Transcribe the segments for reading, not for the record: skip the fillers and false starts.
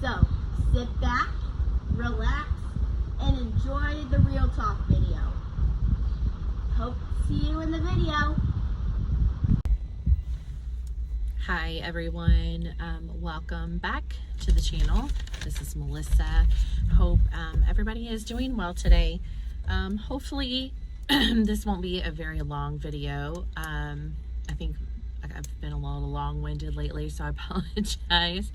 So sit back, relax, and enjoy the Real Talk video. Hope to see you in the video. Hi everyone, welcome back to the channel. This is Melissa. Hope everybody is doing well today. Hopefully this won't be a very long video. I think I've been a little long-winded lately, so I apologize.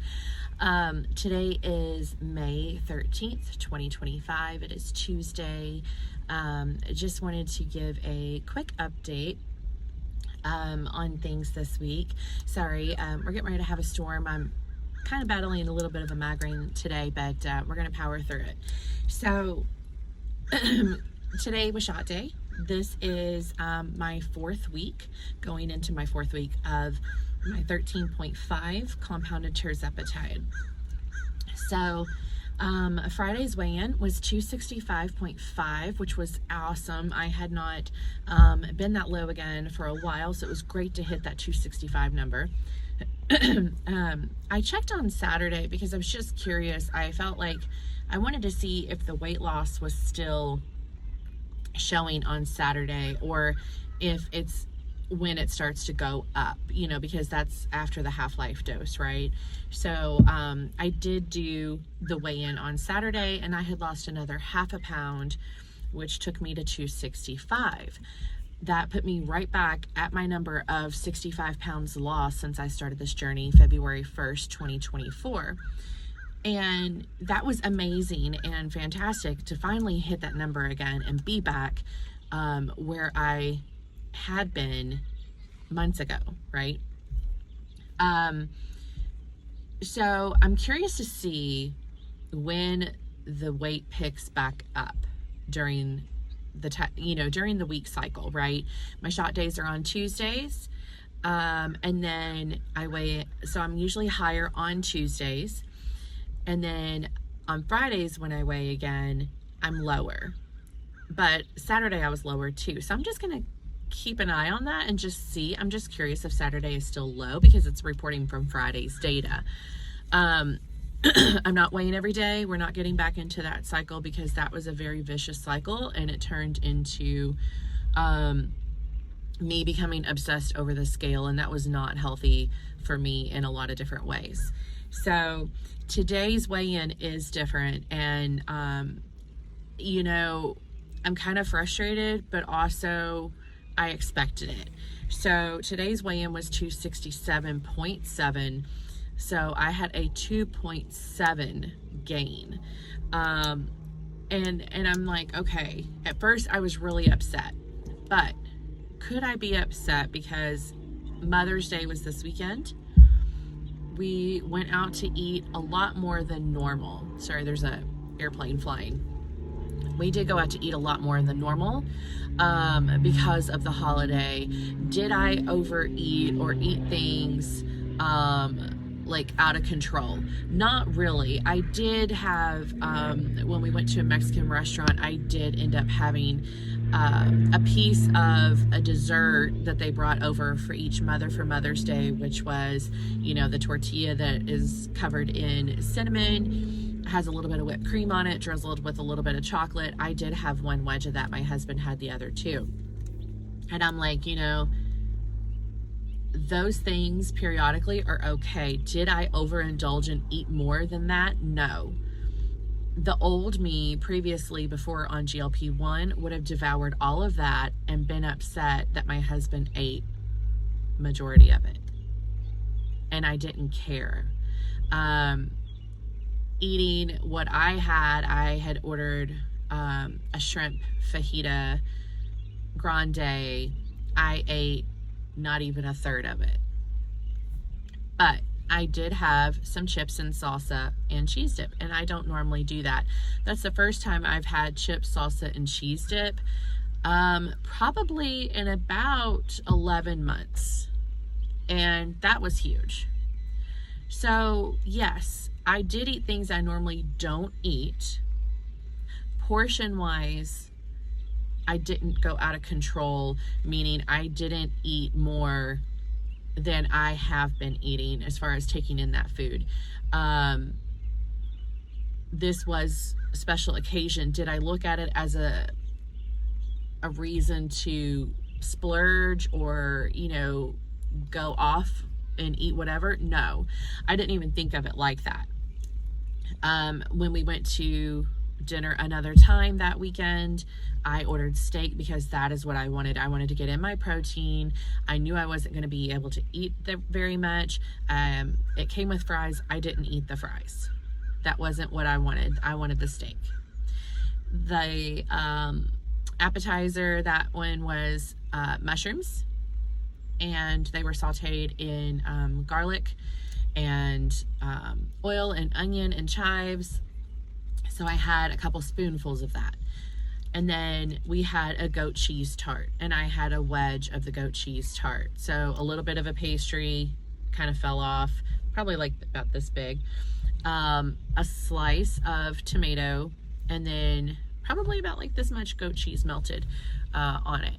Today is May 13th, 2025. It is Tuesday. I just wanted to give a quick update on things this week. Sorry, we're getting ready to have a storm. I'm kind of battling a little bit of a migraine today, but we're going to power through it. So today was shot day. This is my fourth week, going into my fourth week of my 13.5 compounded Tirzepatide. So Friday's weigh-in was 265.5, which was awesome. I had not been that low again for a while, so it was great to hit that 265 number. I checked on Saturday because I was just curious. I felt like I wanted to see if the weight loss was still showing on Saturday, or if it's when it starts to go up, you know, because that's after the half-life dose, right? So I did do the weigh-in on Saturday, and I had lost another half a pound, which took me to 265. That put me right back at my number of 65 pounds lost since I started this journey February 1st, 2024. And that was amazing and fantastic to finally hit that number again and be back where I had been months ago, right? So I'm curious to see when the weight picks back up during the during the week cycle, right? My shot days are on Tuesdays, and then I weigh, so I'm usually higher on Tuesdays, and then on Fridays when I weigh again, I'm lower. But Saturday I was lower too, so I'm just gonna keep an eye on that and just see. I'm just curious if Saturday is still low because it's reporting from Friday's data. I'm not weighing every day. We're not getting back into that cycle because that was a very vicious cycle, and it turned into me becoming obsessed over the scale, and that was not healthy for me in a lot of different ways. So today's weigh-in is different, and you know, I'm kind of frustrated, but also I expected it. So today's weigh-in was 267.7. So I had a 2.7 gain. And I'm like, okay, at first I was really upset, but could I be upset because Mother's Day was this weekend? We went out to eat a lot more than normal. Sorry, there's a airplane flying. We did go out to eat a lot more than normal because of the holiday. Did I overeat or eat things like out of control? Not really. I did have, when we went to a Mexican restaurant, I did end up having a piece of a dessert that they brought over for each mother for Mother's Day, which was, you know, the tortilla that is covered in cinnamon, has a little bit of whipped cream on it, drizzled with a little bit of chocolate. I did have one wedge of that. My husband had the other two. And I'm like, you know, those things periodically are okay. Did I overindulge and eat more than that? No. The old me previously, before on GLP-1, would have devoured all of that and been upset that my husband ate majority of it. And I didn't care. Eating what I had ordered a shrimp fajita grande. I ate not even a third of it. But I did have some chips and salsa and cheese dip, and I don't normally do that. That's the first time I've had chips, salsa, and cheese dip probably in about 11 months, and that was huge. So yes, I did eat things I normally don't eat. Portion wise, I didn't go out of control, meaning I didn't eat more than I have been eating as far as taking in that food. this was a special occasion. Did I look at it as a reason to splurge or, you know, go off and eat whatever? No, I didn't even think of it like that. When we went to dinner another time that weekend, I ordered steak because that is what I wanted. I wanted to get in my protein. I knew I wasn't going to be able to eat very much. It came with fries. I didn't eat the fries. That wasn't what I wanted. I wanted the steak. The appetizer, that one was mushrooms, and they were sauteed in garlic and oil and onion and chives. So I had a couple spoonfuls of that. And then we had a goat cheese tart, and I had a wedge of the goat cheese tart. So a little bit of a pastry kind of fell off, probably like about this big. A slice of tomato, and then probably about like this much goat cheese melted on it.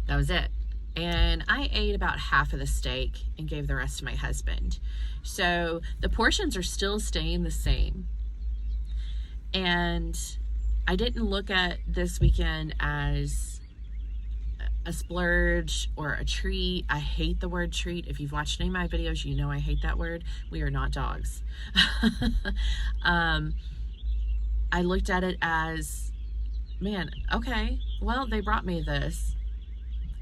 That was it. And I ate about half of the steak and gave the rest to my husband. So the portions are still staying the same. And I didn't look at this weekend as a splurge or a treat. I hate the word treat. If you've watched any of my videos, you know I hate that word. We are not dogs. I looked at it as, man, okay, well, they brought me this.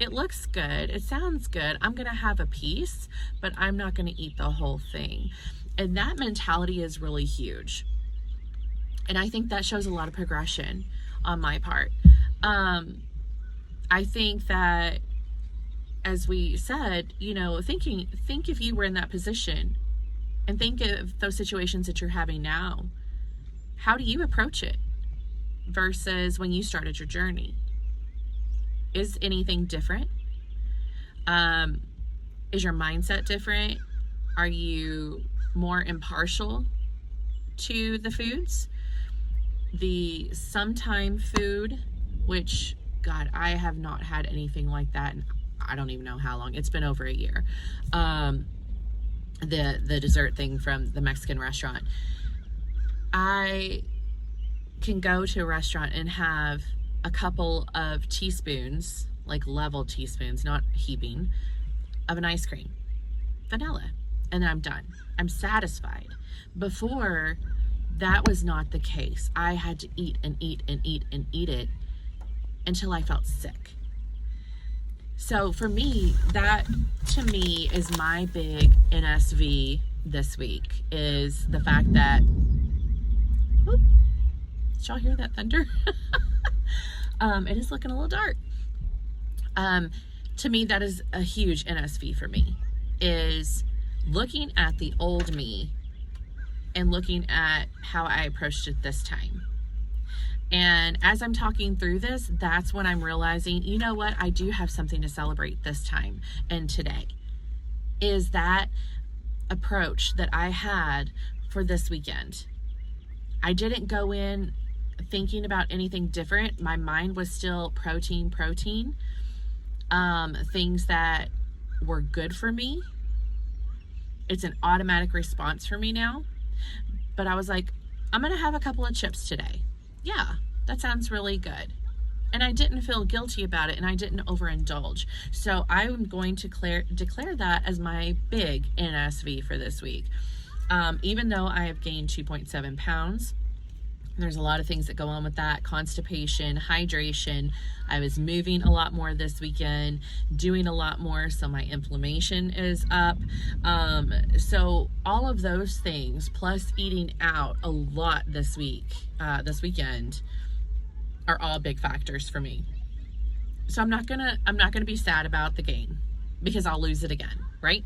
It looks good. It sounds good. I'm going to have a piece, but I'm not going to eat the whole thing. And that mentality is really huge. And I think that shows a lot of progression on my part. I think that, as we said, you know, think if you were in that position, and think of those situations that you're having now. How do you approach it versus when you started your journey? Is anything different? Is your mindset different? Are you more impartial to the foods? The sometime food, which, God, I have not had anything like that, and I don't even know how long. It's been over a year. The dessert thing from the Mexican restaurant. I can go to a restaurant and have a couple of teaspoons, like level teaspoons, not heaping, of an ice cream, vanilla, and then I'm done. I'm satisfied. Before, that was not the case. I had to eat and eat and eat and eat it until I felt sick. So for me, that to me is my big NSV this week, is the fact that, whoop, did y'all hear that thunder? It is looking a little dark. To me, that is a huge NSV for me, is looking at the old me and looking at how I approached it this time. And as I'm talking through this, that's when I'm realizing, you know what, I do have something to celebrate this time and today. Is that approach that I had for this weekend. I didn't go in thinking about anything different. My mind was still protein. Things that were good for me. It's an automatic response for me now. But I was like, I'm going to have a couple of chips today. Yeah, that sounds really good. And I didn't feel guilty about it, and I didn't overindulge. So I'm going to declare that as my big NSV for this week. Even though I have gained 2.7 pounds, there's a lot of things that go on with that. Constipation, hydration. I was moving a lot more this weekend, doing a lot more, so my inflammation is up. So all of those things, plus eating out a lot this weekend, are all big factors for me. So I'm not gonna be sad about the gain, because I'll lose it again, right?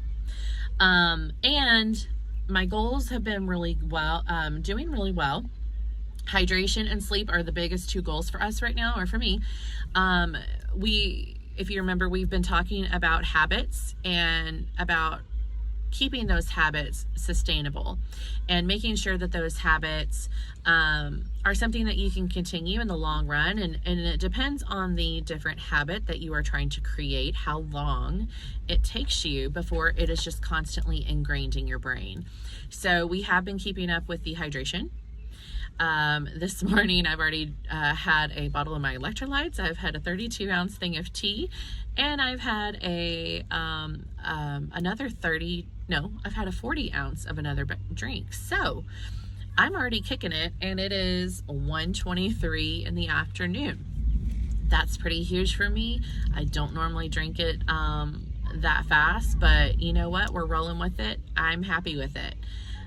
And my goals have been really well, doing really well. Hydration and sleep are the biggest two goals for us right now, or for me. If you remember, we've been talking about habits and about keeping those habits sustainable and making sure that those habits are something that you can continue in the long run. And it depends on the different habit that you are trying to create, how long it takes you before it is just constantly ingrained in your brain. So we have been keeping up with the hydration. This morning I've already had a bottle of my electrolytes. I've had a 32-ounce thing of tea, and I've had another 40 ounce of another drink. So I'm already kicking it, and it is 1:23 in the afternoon. That's pretty huge for me. I don't normally drink it that fast, but you know what? We're rolling with it. I'm happy with it.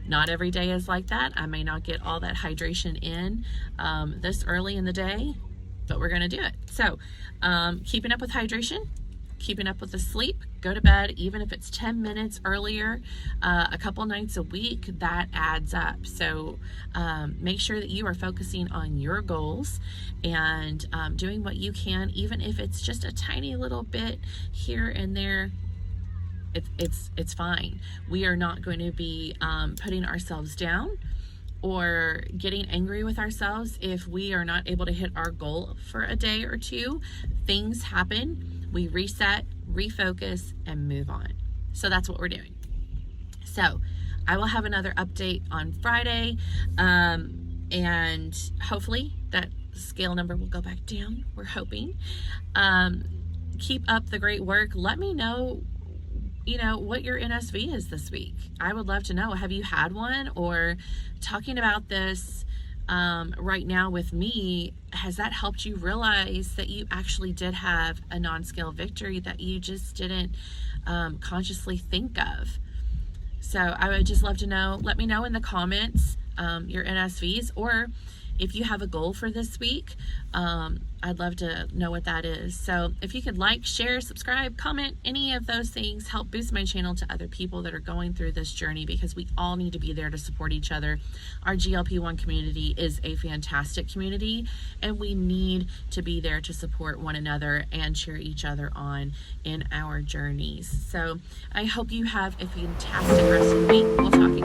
Not every day is like that. I may not get all that hydration in this early in the day, but we're gonna do it. So keeping up with hydration, keeping up with the sleep, go to bed, even if it's 10 minutes earlier, a couple nights a week, that adds up. So make sure that you are focusing on your goals and doing what you can, even if it's just a tiny little bit here and there. It's fine. We are not going to be putting ourselves down or getting angry with ourselves if we are not able to hit our goal for a day or two. Things happen. We reset, refocus, and move on. So that's what we're doing. So I will have another update on Friday, and hopefully that scale number will go back down. We're hoping. Keep up the great work. Let me know what your NSV is this week. I would love to know. Have you had one? Or talking about this right now with me, has that helped you realize that you actually did have a non-scale victory that you just didn't consciously think of? So I would just love to know. Let me know in the comments your NSVs, or if you have a goal for this week, I'd love to know what that is. So if you could like, share, subscribe, comment, any of those things help boost my channel to other people that are going through this journey, because we all need to be there to support each other. Our GLP-1 community is a fantastic community, and we need to be there to support one another and cheer each other on in our journeys. So I hope you have a fantastic rest of the week. We'll talk again.